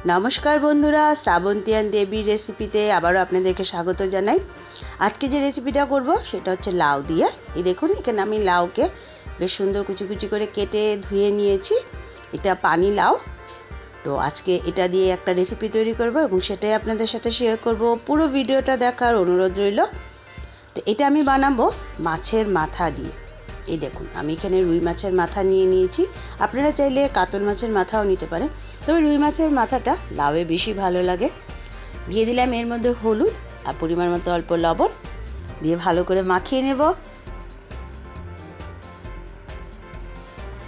নমস্কার বন্ধুরা, শ্রাবন্তিয়ান দেবীর রেসিপিতে আবারও আপনাদেরকে স্বাগত জানাই। আজকে যে রেসিপিটা করব সেটা হচ্ছে লাউ দিয়ে। এই দেখুন, এখানে আমি লাউকে বেশ সুন্দর কুচি কুচি করে কেটে ধুয়ে নিয়েছি। এটা পানি লাউ। তো আজকে এটা দিয়ে একটা রেসিপি তৈরি করব এবং সেটাই আপনাদের সাথে শেয়ার করব। পুরো ভিডিওটা দেখার অনুরোধ রইল। তো এটা আমি বানাবো মাছের মাথা দিয়ে। এই দেখুন, আমি এখানে রুই মাছের মাথা নিয়ে নিয়েছি। আপনারা চাইলে কাতল মাছের মাথাও নিতে পারেন, তবে রুই মাছের মাথাটা লাউয়ে বেশি ভালো লাগে। দিয়ে দিলাম এর মধ্যে হলুদ আর পরিমাণ মতো অল্প লবণ দিয়ে ভালো করে মাখিয়ে নেব।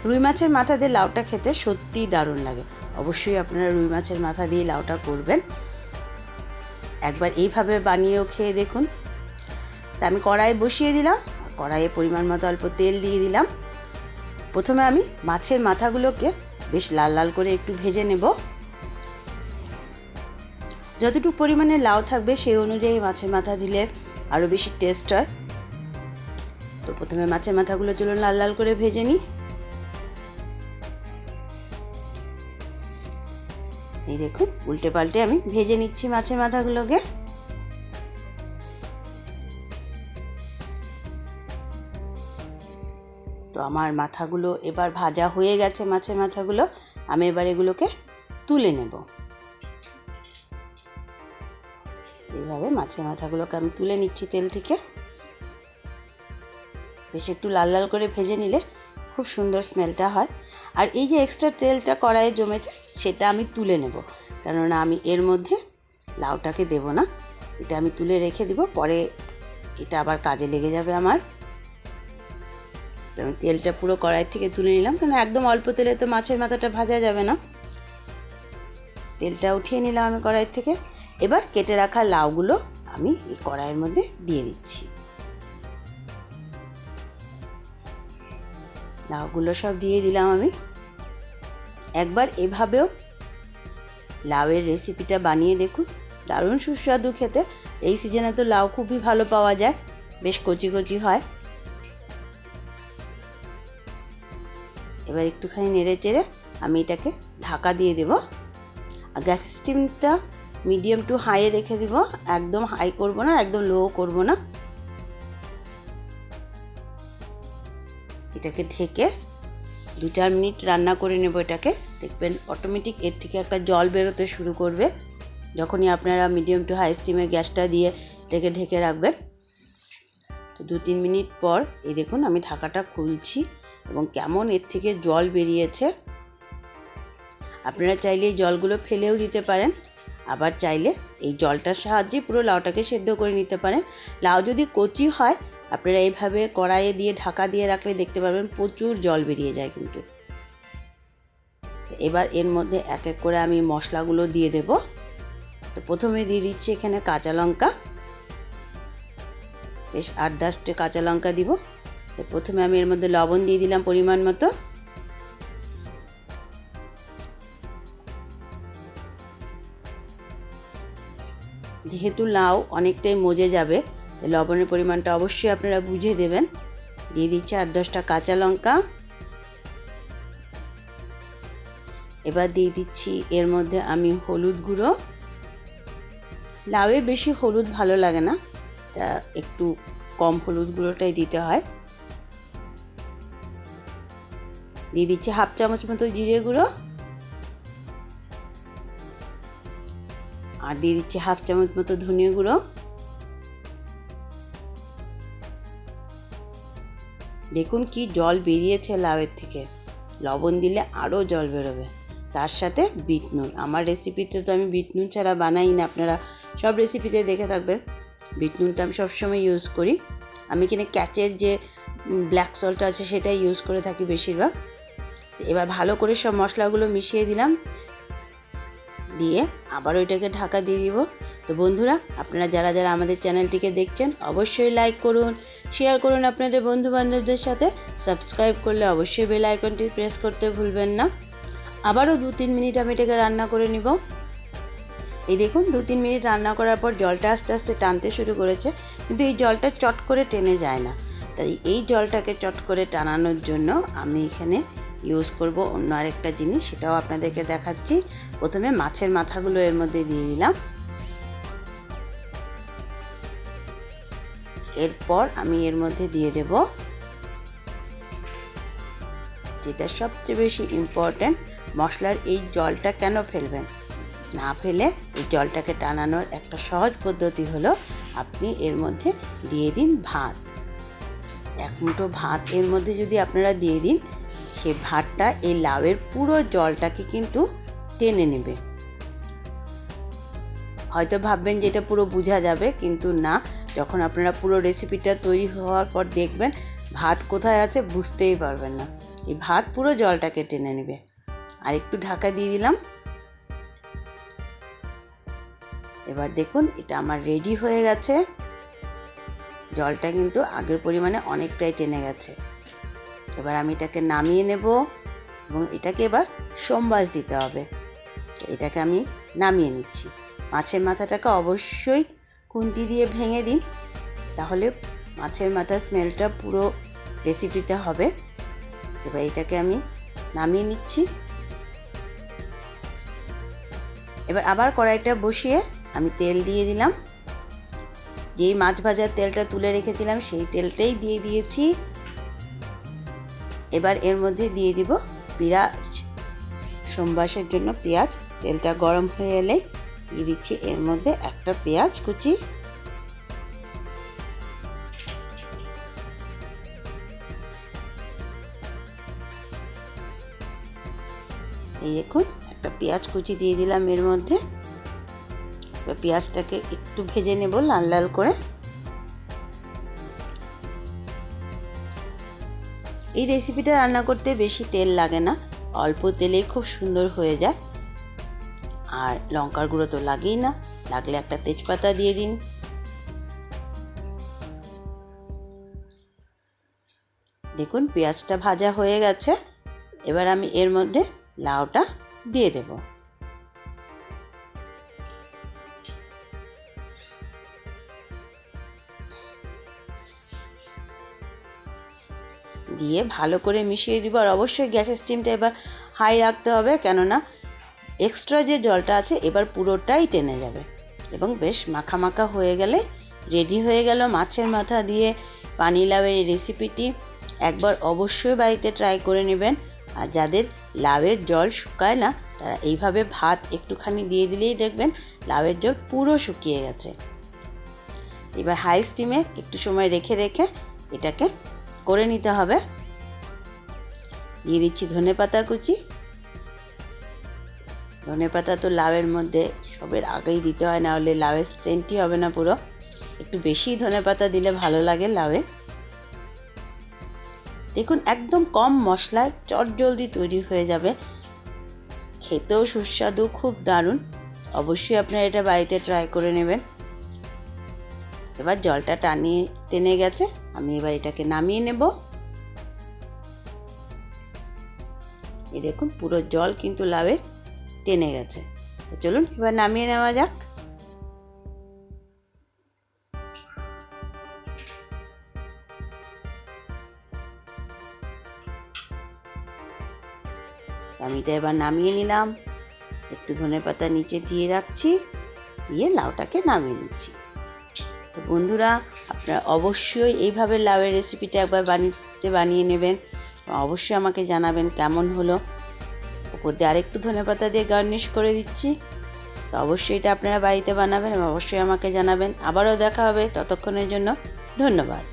রুই মাছের মাথা দিয়ে লাউটা খেতে সত্যিই দারুণ লাগে। অবশ্যই আপনারা রুই মাছের মাথা দিয়ে লাউটা করবেন, একবার এইভাবে বানিয়েও খেয়ে দেখুন। তা আমি কড়াই বসিয়ে দিলাম, কড়াইয়ে পরিমাণ মতো অল্প তেল দিয়ে দিলাম। প্রথমে আমি মাছের মাথাগুলোকে বেশ লাল লাল করে একটু ভেজে নেব। যতটুকু পরিমাণে লাউ থাকবে সেই অনুযায়ী মাছের মাথা দিলে আরও বেশি টেস্ট হয়। তো প্রথমে মাছের মাথাগুলো চলুন লাল লাল করে ভেজে নিই। এই দেখুন, উল্টে পাল্টে আমি ভেজে নিচ্ছি মাছের মাথাগুলোকে। তো আমার মাথাগুলো এবার ভাজা হয়ে গেছে, মাছের মাথাগুলো। আমি এবার এগুলোকে তুলে নেব। এইভাবে মাছের মাথাগুলোকে আমি তুলে নিচ্ছি তেল থেকে। বেশ একটু লাল লাল করে ভেজে নিলে খুব সুন্দর স্মেলটা হয়। আর এই যে এক্সট্রা তেলটা কড়াইয়ে জমেছে সেটা আমি তুলে নেব, কেননা আমি এর মধ্যে লাউটাকে দেব না। এটা আমি তুলে রেখে দিব, পরে এটা আবার কাজে লেগে যাবে আমার। তো আমি তেলটা পুরো কড়াই থেকে তুলে নিলাম, কারণ একদম অল্প তেলে তো মাছের মাথাটা ভাজা যাবে না। তেলটা উঠিয়ে নিলাম আমি কড়াই থেকে। এবার কেটে রাখা লাউগুলো আমি এই কড়াইয়ের মধ্যে দিয়ে দিচ্ছি। লাউগুলো সব দিয়ে দিলাম আমি। একবার এভাবেও লাউয়ের রেসিপিটা বানিয়ে দেখুন, দারুণ সুস্বাদু খেতে। এই সিজনে তো লাউ খুবই ভালো পাওয়া যায়, বেশ কচি কচি হয়। এবার একটুখানি নেড়ে চেড়ে আমি এটাকে ঢাকা দিয়ে দেব। আর গ্যাস স্টিমটা মিডিয়াম টু হাইয়ে রেখে দিব, একদম হাই করব না, একদম লো করব না। এটাকে ঢেকে 2-4 মিনিট রান্না করে নেব এটাকে। দেখবেন অটোমেটিক এর থেকে একটা জল বেরোতে শুরু করবে যখনই আপনারা মিডিয়াম টু হাই স্টিমে গ্যাসটা দিয়ে এটাকে ঢেকে রাখবেন। তো 2-3 মিনিট পর এই দেখুন আমি ঢাকাটা খুলছি এবং কেমন এর থেকে জল বেরিয়েছে। আপনারা চাইলে এই জলগুলো ফেলেও দিতে পারেন, আবার চাইলে এই জলটার সাহায্যে পুরো লাউটাকে সেদ্ধ করে নিতে পারেন। লাউ যদি কচি হয় আপনারা এইভাবে কড়াইয়ে দিয়ে ঢাকা দিয়ে রাখলে দেখতে পারবেন প্রচুর জল বেরিয়ে যায় কিন্তু। এবার এর মধ্যে এক এক করে আমি মশলাগুলো দিয়ে দেব। তো প্রথমে দিয়ে দিচ্ছি এখানে কাঁচা লঙ্কা, বেশ 8-10টা কাঁচা লঙ্কা দিব। তো প্রথমে আমি এর মধ্যে লবণ দিয়ে দিলাম পরিমাণ মতো। যেহেতু লাউ অনেকটাই মজে যাবে, তো লবণের পরিমাণটা অবশ্যই আপনারা বুঝে দেবেন। দিয়ে দিচ্ছি 8-10টা কাঁচা লঙ্কা। এবার দিয়ে দিচ্ছি এর মধ্যে আমি হলুদ গুঁড়ো। লাউয়ে বেশি হলুদ ভালো লাগে না, তা একটু কম হলুদ গুঁড়োটাই দিতে হয়। দিয়ে দিচ্ছি 1/2 চামচ মতো জিরে গুঁড়ো, আর দিয়ে দিচ্ছি 1/2 চামচ মতো ধনিয়া গুঁড়ো। দেখুন কি জল বেরিয়েছে লাউয়ের থেকে, লবণ দিলে আরও জল বেরোবে। তার সাথে বিট নুন। আমার রেসিপিতে তো আমি বিট নুন ছাড়া বানাই না, আপনারা সব রেসিপিতে দেখে থাকবেন বিট নুনটা আমি সবসময় ইউজ করি। আমি এখানে ক্যাচের যে ব্ল্যাক সল্ট আছে সেটাই ইউজ করে থাকি বেশিরভাগ। এবার ভালো করে সব মশলাগুলো মিশিয়ে দিলাম, দিয়ে আবার ওইটাকে ঢাকা দিয়ে দিব। তো বন্ধুরা, আপনারা যারা যারা আমাদের চ্যানেলটিকে দেখছেন অবশ্যই লাইক করুন, শেয়ার করুন আপনাদের বন্ধুবান্ধবদের সাথে। সাবস্ক্রাইব করলে অবশ্যই বেল আইকনটি প্রেস করতে ভুলবেন না। আবারও 2-3 মিনিট আমি এটাকে রান্না করে নিব। এই দেখুন 2-3 মিনিট রান্না করার পর জলটা আস্তে আস্তে টানতে শুরু করেছে, কিন্তু এই জলটা চট করে টেনে যায় না। তাই এই জলটাকে চট করে টানানোর জন্য আমি এখানে ইউজ করব অন্য আরেকটা জিনিস, সেটাও আপনাদেরকে দেখাচ্ছি। প্রথমে মাছের মাথাগুলো এর মধ্যে দিয়ে দিলাম। এরপর আমি এর মধ্যে দিয়ে দেব যেটা সবচেয়ে বেশি ইম্পর্ট্যান্ট, মশলার এই জলটা কেন ফেলবেন না, ফেলে এই জলটাকে টানানোর একটা সহজ পদ্ধতি হলো আপনি এর মধ্যে দিয়ে দিন ভাত। এক মুঠো ভাত এর মধ্যে যদি আপনারা দিয়ে দিন, সেই ভাতটা এই লাউয়ের পুরো জলটাকে কিন্তু টেনে নেবে। হয়তো ভাববেন যে এটা পুরো বোঝা যাবে, কিন্তু না, যখন আপনারা পুরো রেসিপিটা তৈরি হওয়ার পর দেখবেন ভাত কোথায় আছে বুঝতেই পারবেন না। এই ভাত পুরো জলটাকে টেনে নেবে। আর একটু ঢাকা দিয়ে দিলাম। এবার দেখুন এটা আমার রেডি হয়ে গেছে। জলটা কিন্তু আগের পরিমাণে অনেকটাই টেনে গেছে। এবার আমি এটাকে নামিয়ে নেব এবং এটাকে এবার সোমবাস দিতে হবে। এটাকে আমি নামিয়ে নিচ্ছি। মাছের মাথাটাকে অবশ্যই খুন্তি দিয়ে ভেঙে দিন, তাহলে মাছের মাথার স্মেলটা পুরো রেসিপিতে হবে। এবার এটাকে আমি নামিয়ে নিচ্ছি। এবার আবার কড়াইটা বসিয়ে আমি তেল দিয়ে দিলাম। যেই মাছ ভাজার তেলটা তুলে রেখেছিলাম সেই তেলটাই দিয়ে দিয়েছি। এবার এর মধ্যে দিয়ে দিব পেঁয়াজ, সোমবাসের জন্য পেঁয়াজ। তেলটা গরম হয়ে এলে দিয়ে দিচ্ছি এর মধ্যে একটা পেঁয়াজ কুচি। এই দেখুন একটা পেঁয়াজ কুচি দিয়ে দিলাম এর মধ্যে। এবার পেঁয়াজটাকে একটু ভেজে নেব লাল লাল করে। এই রেসিপিটা রান্না করতে বেশি তেল লাগে না, অল্প তেলেই খুব সুন্দর হয়ে যায়। আর লঙ্কার গুঁড়ো তো লাগেই না, লাগলে একটা তেজপাতা দিয়ে দিন। দেখুন পেঁয়াজটা ভাজা হয়ে গেছে। এবার আমি এর মধ্যে লাউটা দিয়ে দেব। দিয়ে ভালো করে মিশিয়ে দিব। আর অবশ্যই গ্যাসের স্টিমটা এবার হাই রাখতে হবে, কেননা এক্সট্রা যে জলটা আছে এবার পুরোটাই টেনে যাবে। এবং বেশ মাখা মাখা হয়ে গেলে রেডি হয়ে গেল মাছের মাথা দিয়ে পানি লাউয়ের এই রেসিপিটি। একবার অবশ্যই বাড়িতে ট্রাই করে নেবেন। আর যাদের লাউয়ের জল শুকায় না, তারা এইভাবে ভাত একটুখানি দিয়ে দিলেই দেখবেন লাউয়ের জল পুরো শুকিয়ে গেছে। এবার হাই স্টিমে একটু সময় রেখে রেখে এটাকে করে নিতে হবে। দিয়ে দিচ্ছি ধনেপাতা কুচি। ধনেপাতা তো লাউয়ের মধ্যে সবের আগেই দিতে হয়, না হলে লাউয়ের সেন্টই হবে না পুরো। একটু বেশি ধনেপাতা দিলে ভালো লাগে লাউয়ে। দেখুন একদম কম মশলায় চটজলদি তৈরি হয়ে যাবে, খেতেও সুস্বাদু, খুব দারুণ। অবশ্যই আপনারা এটা বাড়িতে ট্রাই করে নেবেন। এবার জলটা টেনে গেছে, আমি এবার এটাকে নামিয়ে নেব। এই দেখুন পুরো জল কিন্তু লাউয়ের টেনে গেছে। তো চলুন এবার নামিয়ে নেওয়া যাক। আমি তো এবার নামিয়ে নিলাম। একটু ধনেপাতা নিচে দিয়ে রাখছি, দিয়ে লাউটাকে নামিয়ে নিচ্ছি। তো বন্ধুরা, আপনারা অবশ্যই এইভাবে লাউয়ের রেসিপিটা একবার বানিয়ে নেবেন। অবশ্যই আমাকে জানাবেন কেমন হলো। উপর দিয়ে আরেকটু ধনেপাতা দিয়ে গার্নিশ করে দিচ্ছি। তো অবশ্যই এটা আপনারা বাড়িতে বানাবেন এবং অবশ্যই আমাকে জানাবেন। আবারও দেখা হবে, ততক্ষণের জন্য ধন্যবাদ।